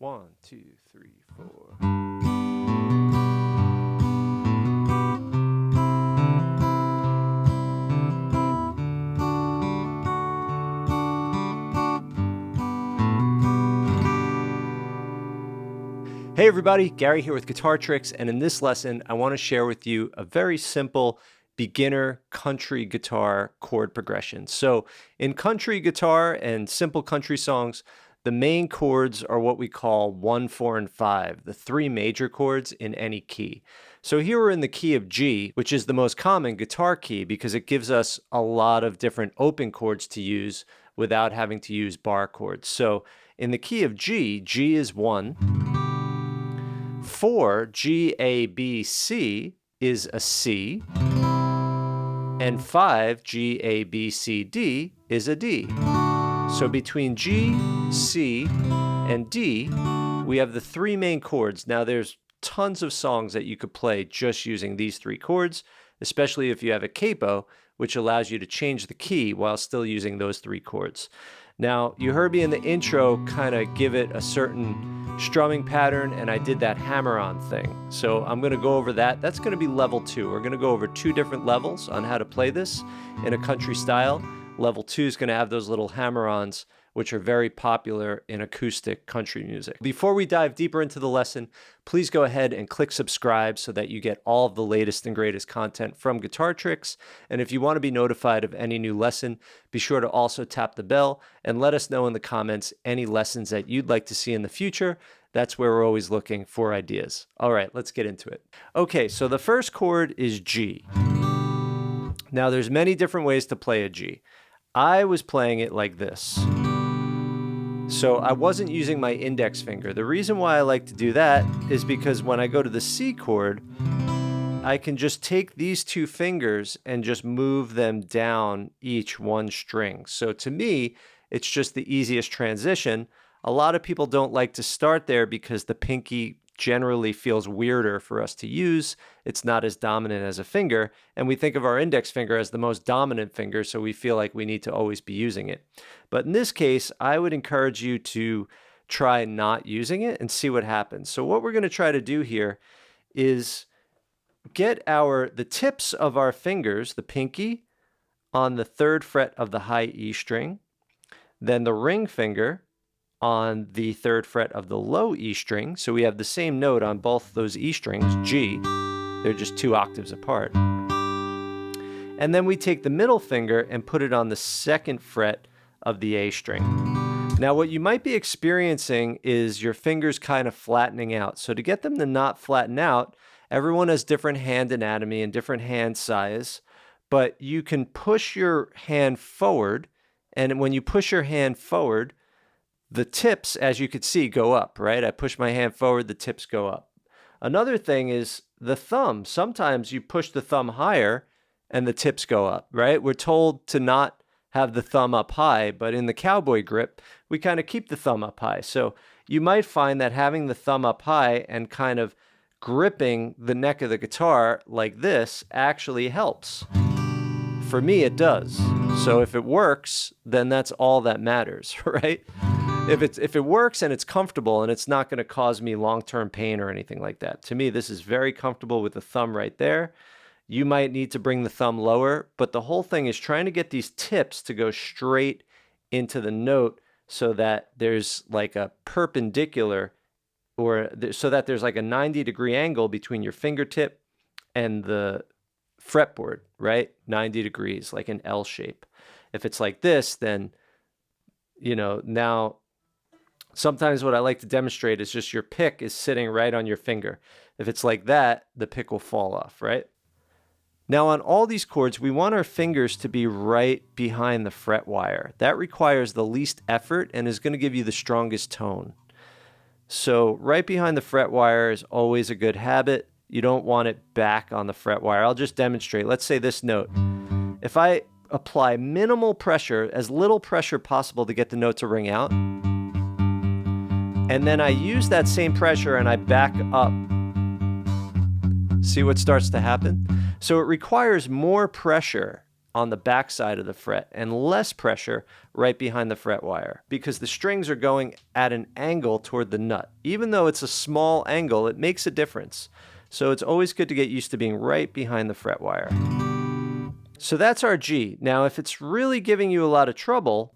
1, 2, 3, 4. Hey everybody, Gary here with Guitar Tricks, and in this lesson I want to share with you a very simple beginner country guitar chord progression. So in country guitar and simple country songs, the main chords are what we call 1, 4, and 5, the three major chords in any key. So here we're in the key of G, which is the most common guitar key because it gives us a lot of different open chords to use without having to use bar chords. So in the key of G, G is 1. 4, G, A, B, C is a C, and 5, G, A, B, C, D is a D. So between G, C, and D, we have the three main chords. Now there's tons of songs that you could play just using these three chords, especially if you have a capo, which allows you to change the key while still using those three chords. Now, you heard me in the intro kind of give it a certain strumming pattern, and I did that hammer-on thing. So I'm going to go over that. That's going to be level 2. We're going to go over 2 different levels on how to play this in a country style. Level 2 is going to have those little hammer-ons, which are very popular in acoustic country music. Before we dive deeper into the lesson, please go ahead and click subscribe so that you get all of the latest and greatest content from Guitar Tricks. And if you want to be notified of any new lesson, be sure to also tap the bell and let us know in the comments any lessons that you'd like to see in the future. That's where we're always looking for ideas. All right, let's get into it. Okay, so the first chord is G. Now there's many different ways to play a G. I was playing it like this. So I wasn't using my index finger. The reason why I like to do that is because when I go to the C chord, I can just take these 2 fingers and just move them down each one string. So to me, it's just the easiest transition. A lot of people don't like to start there because the pinky generally feels weirder for us to use. It's not as dominant as a finger, and we think of our index finger as the most dominant finger, so we feel like we need to always be using it. But in this case, I would encourage you to try not using it and see what happens. So what we're going to try to do here is get the tips of our fingers, the pinky, on the 3rd fret of the high E string, then the ring finger on the 3rd fret of the low E string. So we have the same note on both those E strings, G. They're just 2 octaves apart. And then we take the middle finger and put it on the 2nd fret of the A string. Now what you might be experiencing is your fingers kind of flattening out. So to get them to not flatten out, everyone has different hand anatomy and different hand size, but you can push your hand forward, and when you push your hand forward, the tips, as you could see, go up, right? I push my hand forward, the tips go up. Another thing is the thumb. Sometimes you push the thumb higher and the tips go up, right? We're told to not have the thumb up high, but in the cowboy grip, we kind of keep the thumb up high. So you might find that having the thumb up high and kind of gripping the neck of the guitar like this actually helps. For me, it does. So if it works, then that's all that matters, right? If it works and it's comfortable and it's not going to cause me long-term pain or anything like that. To me, this is very comfortable with the thumb right there. You might need to bring the thumb lower, but the whole thing is trying to get these tips to go straight into the note so that there's like a perpendicular, or so that there's like a 90-degree angle between your fingertip and the fretboard, right? 90 degrees, like an L shape. If it's like this, then, now sometimes what I like to demonstrate is just your pick is sitting right on your finger. If it's like that, the pick will fall off, right? Now on all these chords, we want our fingers to be right behind the fret wire. That requires the least effort and is going to give you the strongest tone. So right behind the fret wire is always a good habit. You don't want it back on the fret wire. I'll just demonstrate. Let's say this note. If I apply minimal pressure, as little pressure possible to get the note to ring out, and then I use that same pressure and I back up. See what starts to happen? So it requires more pressure on the back side of the fret and less pressure right behind the fret wire, because the strings are going at an angle toward the nut. Even though it's a small angle, it makes a difference. So it's always good to get used to being right behind the fret wire. So that's our G. Now, if it's really giving you a lot of trouble,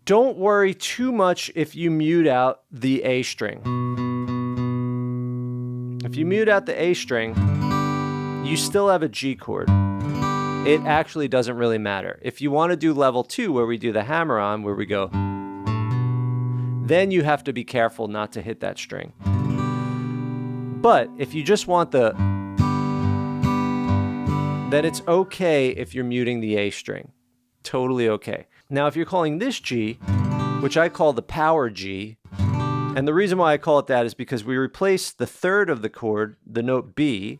don't worry too much if you mute out the A string. If you mute out the A string, you still have a G chord. It actually doesn't really matter. If you want to do level 2, where we do the hammer on, where we go, then you have to be careful not to hit that string. But if you just want the, then it's okay if you're muting the A string. Totally okay. Now, if you're calling this G, which I call the power G, and the reason why I call it that is because we replace the third of the chord, the note B,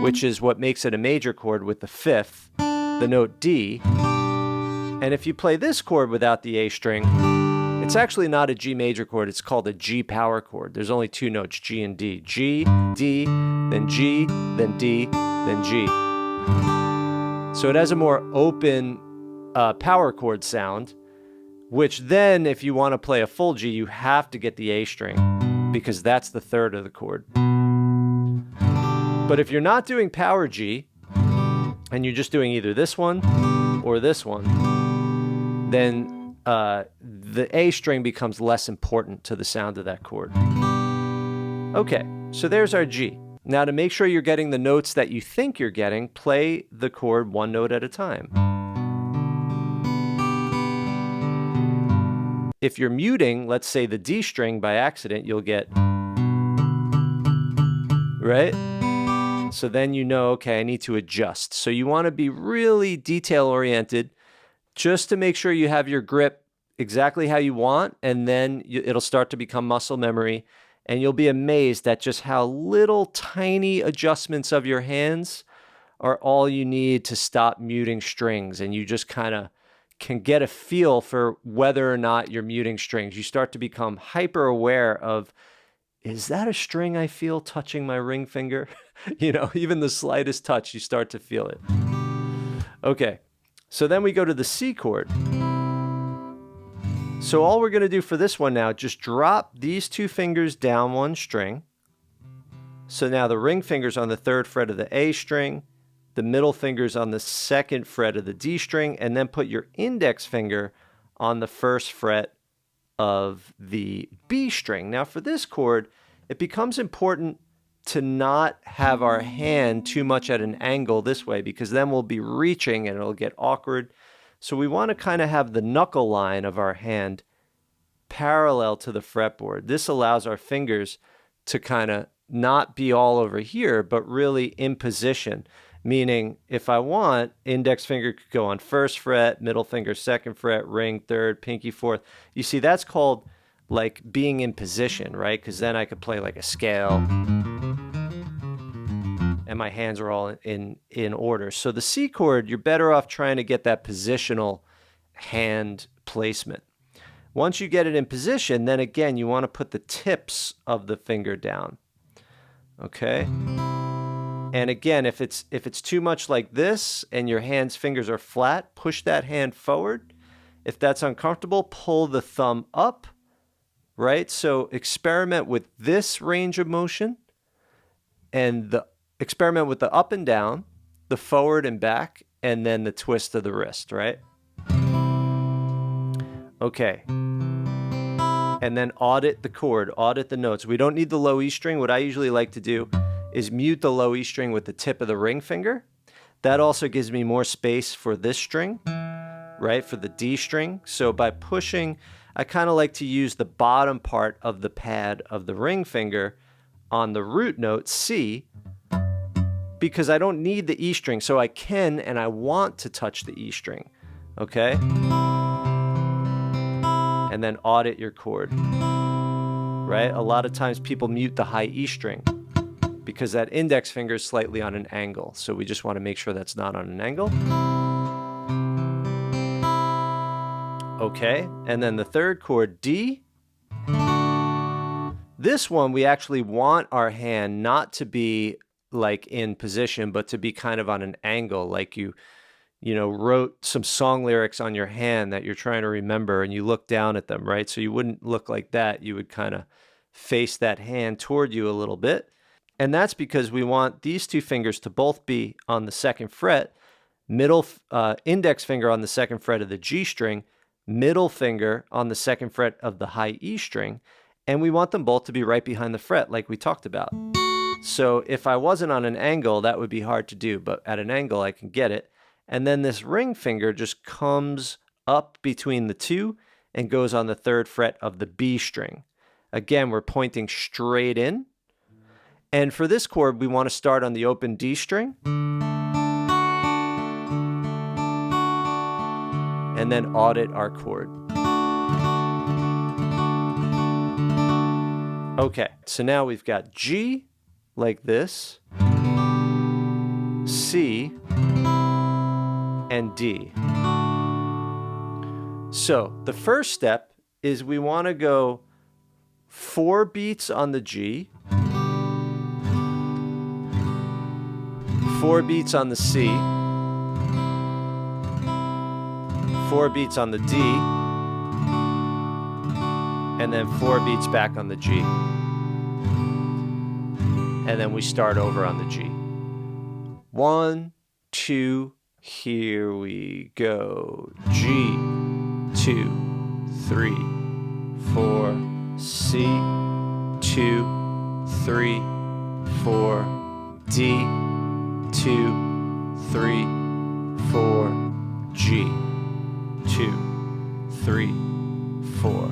which is what makes it a major chord, with the fifth, the note D. And if you play this chord without the A string, it's actually not a G major chord, it's called a G power chord. There's only 2 notes, G and D. G, D, then G, then D, then G. So it has a more open power chord sound, which then, if you want to play a full G, you have to get the A string, because that's the third of the chord. But if you're not doing power G, and you're just doing either this one or this one, then the A string becomes less important to the sound of that chord. Okay, so there's our G. Now, to make sure you're getting the notes that you think you're getting, play the chord one note at a time. If you're muting, let's say the D string by accident, you'll get, right? So then you know, okay, I need to adjust. So you want to be really detail-oriented just to make sure you have your grip exactly how you want, and then it'll start to become muscle memory, and you'll be amazed at just how little tiny adjustments of your hands are all you need to stop muting strings, and you just kind of can get a feel for whether or not you're muting strings. You start to become hyper aware of, is that a string I feel touching my ring finger? You know, even the slightest touch, you start to feel it. Okay, so then we go to the C chord. So all we're going to do for this one now, just drop these 2 fingers down 1 string. So now the ring finger's on the 3rd fret of the A string, the middle finger's on the 2nd fret of the D string, and then put your index finger on the 1st fret of the B string. Now for this chord, it becomes important to not have our hand too much at an angle this way, because then we'll be reaching and it'll get awkward. So we want to kind of have the knuckle line of our hand parallel to the fretboard. This allows our fingers to kind of not be all over here, but really in position. Meaning, if I want, index finger could go on 1st fret, middle finger 2nd fret, ring 3rd, pinky 4th. You see, that's called like being in position, right? Because then I could play like a scale, and my hands are all in order. So the C chord, you're better off trying to get that positional hand placement. Once you get it in position, then again, you want to put the tips of the finger down. Okay? And again, if it's too much like this and your fingers are flat, push that hand forward. If that's uncomfortable, pull the thumb up, right? So experiment with this range of motion, and experiment with the up and down, the forward and back, and then the twist of the wrist, right? Okay. And then audit the chord, audit the notes. We don't need the low E string. What I usually like to do is mute the low E string with the tip of the ring finger. That also gives me more space for this string, right, for the D string. So by pushing, I kind of like to use the bottom part of the pad of the ring finger on the root note C, because I don't need the E string, so I can and I want to touch the E string, okay? And then audit your chord, right? A lot of times people mute the high E string because that index finger is slightly on an angle. So we just want to make sure that's not on an angle. Okay, and then the 3rd chord, D. This one, we actually want our hand not to be like in position, but to be kind of on an angle, like you know, wrote some song lyrics on your hand that you're trying to remember and you look down at them, right? So you wouldn't look like that. You would kind of face that hand toward you a little bit. And that's because we want these two fingers to both be on the second fret, index finger on the second fret of the G string, middle finger on the second fret of the high E string, and we want them both to be right behind the fret like we talked about. So if I wasn't on an angle, that would be hard to do, but at an angle I can get it. And then this ring finger just comes up between the two and goes on the third fret of the B string. Again, we're pointing straight in. And for this chord, we want to start on the open D string. And then audit our chord. Okay, so now we've got G like this, C, and D. So the first step is we want to go 4 beats on the G, 4 beats on the C, 4 beats on the D, and then 4 beats back on the G. And then we start over on the G. 1, 2, here we go. G, 2, 3, 4, C, 2, 3, 4, D, 2, 3, 4, G, 2, 3, 4.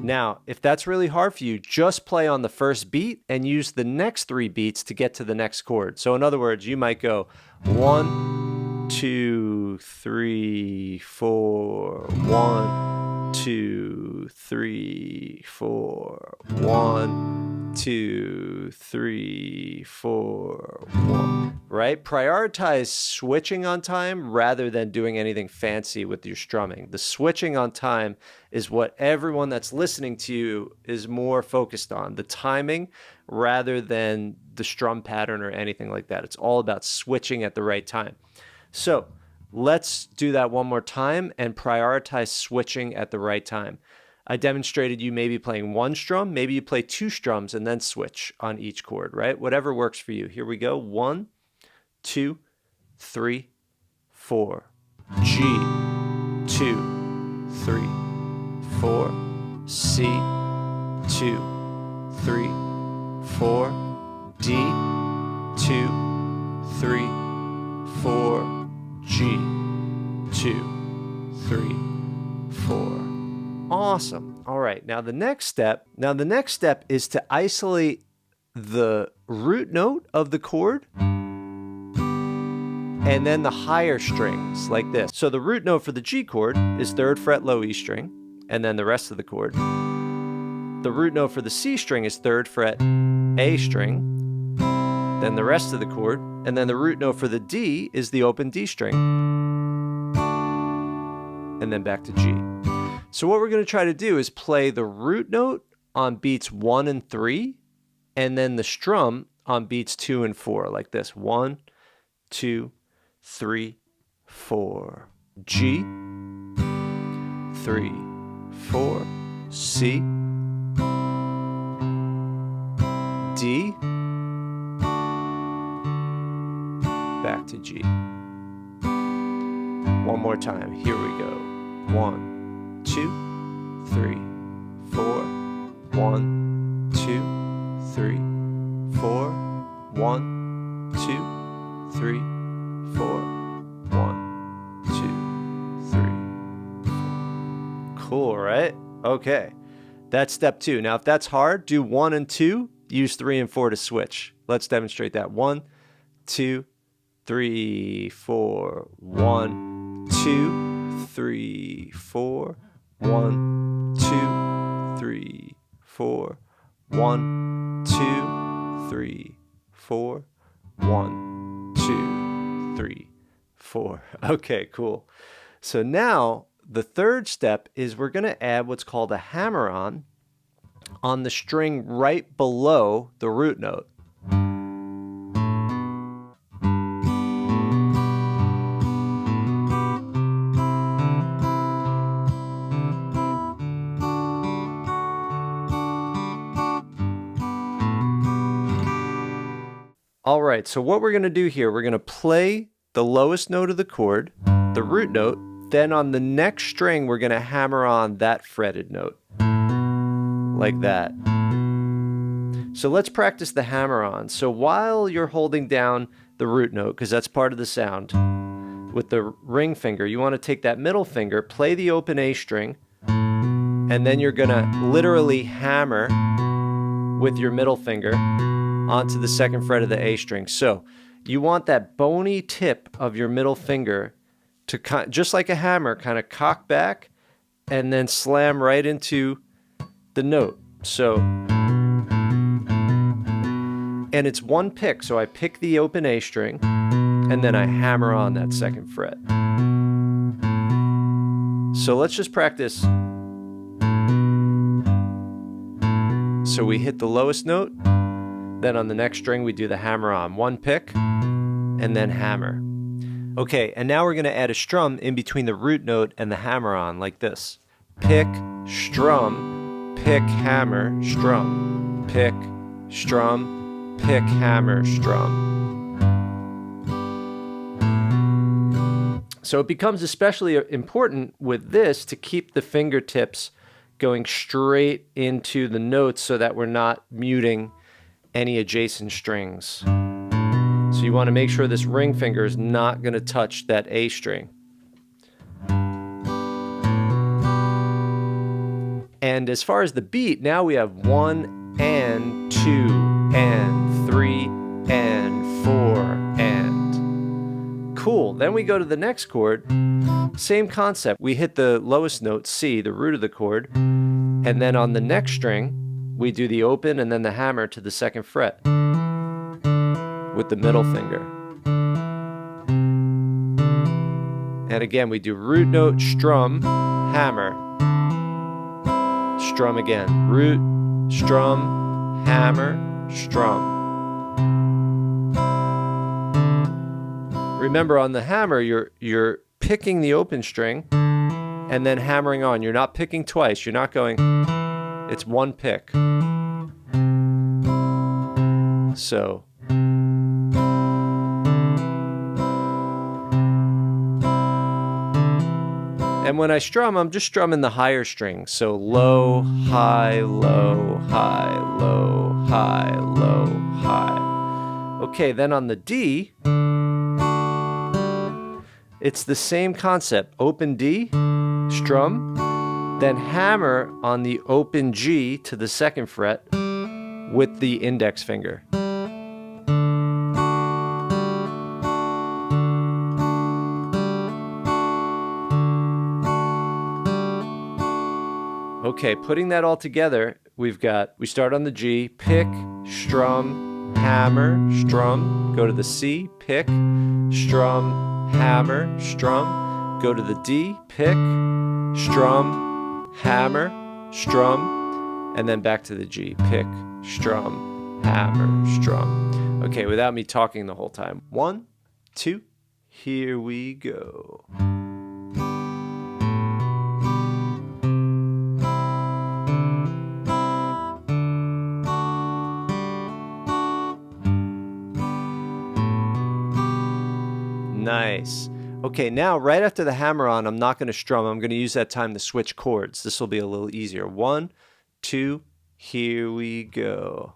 Now, if that's really hard for you, just play on the first beat and use the next 3 beats to get to the next chord. So in other words, you might go 1, 2, 3, 4, 1, 2, 3, 4, 1, 2, 3, 4, 1. Right? Prioritize switching on time rather than doing anything fancy with your strumming. The switching on time is what everyone that's listening to you is more focused on. The timing rather than the strum pattern or anything like that. It's all about switching at the right time. So let's do that one more time and prioritize switching at the right time. I demonstrated you maybe playing 1 strum, maybe you play 2 strums and then switch on each chord, right? Whatever works for you. Here we go. 1, 2, 3, 4. G, 2, 3, 4. C, 2, 3, 4. D, 2, 3, 4. G, 2, 3, 4. Awesome. All right. Now the next step is to isolate the root note of the chord and then the higher strings like this. So the root note for the G chord is 3rd fret low E string, and then the rest of the chord. The root note for the C string is 3rd fret A string, then the rest of the chord, and then the root note for the D is the open D string, and then back to G. So what we're going to try to do is play the root note on beats 1 and 3, and then the strum on beats 2 and 4, like this. 1, 2, 3, 4. G, 3, 4. C, D, back to G. One more time. Here we go. 1, 2, 3, 4. 1, 2, 3, 4. 1, 2, 3, 4. 1, 2, 3, 4. Cool, right? Okay. That's step 2. Now, if that's hard, do 1 and 2. Use 3 and 4 to switch. Let's demonstrate that. 1, 2, 3, 4. 1, 2, 3, 4. 1, 2, 3, 4. 1, 2, 3, 4. 1, 2, 3, 4. Okay, cool. So now the third step is we're going to add what's called a hammer-on the string right below the root note. All right, so what we're gonna do here, we're gonna play the lowest note of the chord, the root note, then on the next string, we're gonna hammer on that fretted note, like that. So let's practice the hammer on. So while you're holding down the root note, because that's part of the sound, with the ring finger, you want to take that middle finger, play the open A string, and then you're gonna literally hammer with your middle finger onto the second fret of the A string. So you want that bony tip of your middle finger to, just like a hammer, kind of cock back and then slam right into the note. So, and it's one pick, so I pick the open A string and then I hammer on that second fret. So let's just practice. So we hit the lowest note, then on the next string we do the hammer on. One pick and then hammer. Okay, and now we're gonna add a strum in between the root note and the hammer on, like this. Pick, strum, pick, hammer, strum, pick, strum, pick, hammer, strum. So it becomes especially important with this to keep the fingertips going straight into the notes so that we're not muting any adjacent strings. So you want to make sure this ring finger is not going to touch that A string. And as far as the beat, now we have 1 and 2 and 3 and 4 and. Cool. Then we go to the next chord. Same concept. We hit the lowest note, C, the root of the chord, and then on the next string, we do the open and then the hammer to the second fret with the middle finger. And again, we do root note, strum, hammer, strum again. Root, strum, hammer, strum. Remember, on the hammer, you're picking the open string and then hammering on. You're not picking twice. You're not going, it's one pick. So. And when I strum, I'm just strumming the higher strings. So low, high, low, high, low, high, low, high. Okay, then on the D, it's the same concept. Open D, strum, then hammer on the open G to the second fret with the index finger. Okay, putting that all together, we start on the G, pick, strum, hammer, strum, go to the C, pick, strum, hammer, strum, go to the D, pick, strum, hammer, strum, and then back to the G, pick, strum, hammer, strum. Okay, without me talking the whole time. 1, 2, here we go. Nice. Okay, now right after the hammer on, I'm not going to strum. I'm going to use that time to switch chords. This will be a little easier. 1, 2, here we go.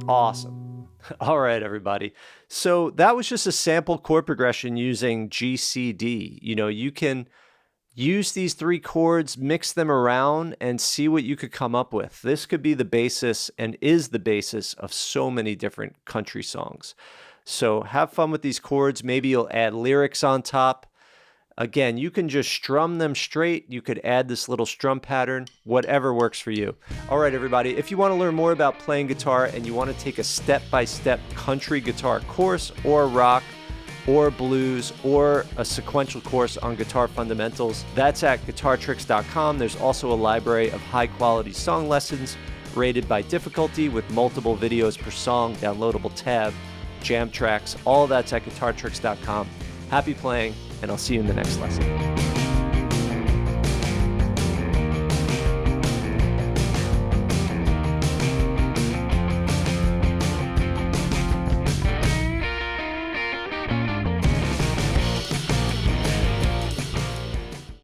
Awesome. All right, everybody. So that was just a sample chord progression using G, C, D. You know, you can use these 3 chords, mix them around, and see what you could come up with. This could be the basis and is the basis of so many different country songs. So have fun with these chords. Maybe you'll add lyrics on top. Again, you can just strum them straight. You could add this little strum pattern, whatever works for you. All right, everybody, if you want to learn more about playing guitar and you want to take a step-by-step country guitar course or rock or blues or a sequential course on guitar fundamentals, that's at guitartricks.com. There's also a library of high-quality song lessons rated by difficulty with multiple videos per song, downloadable tab, jam tracks. All of that's at guitartricks.com. Happy playing, and I'll see you in the next lesson.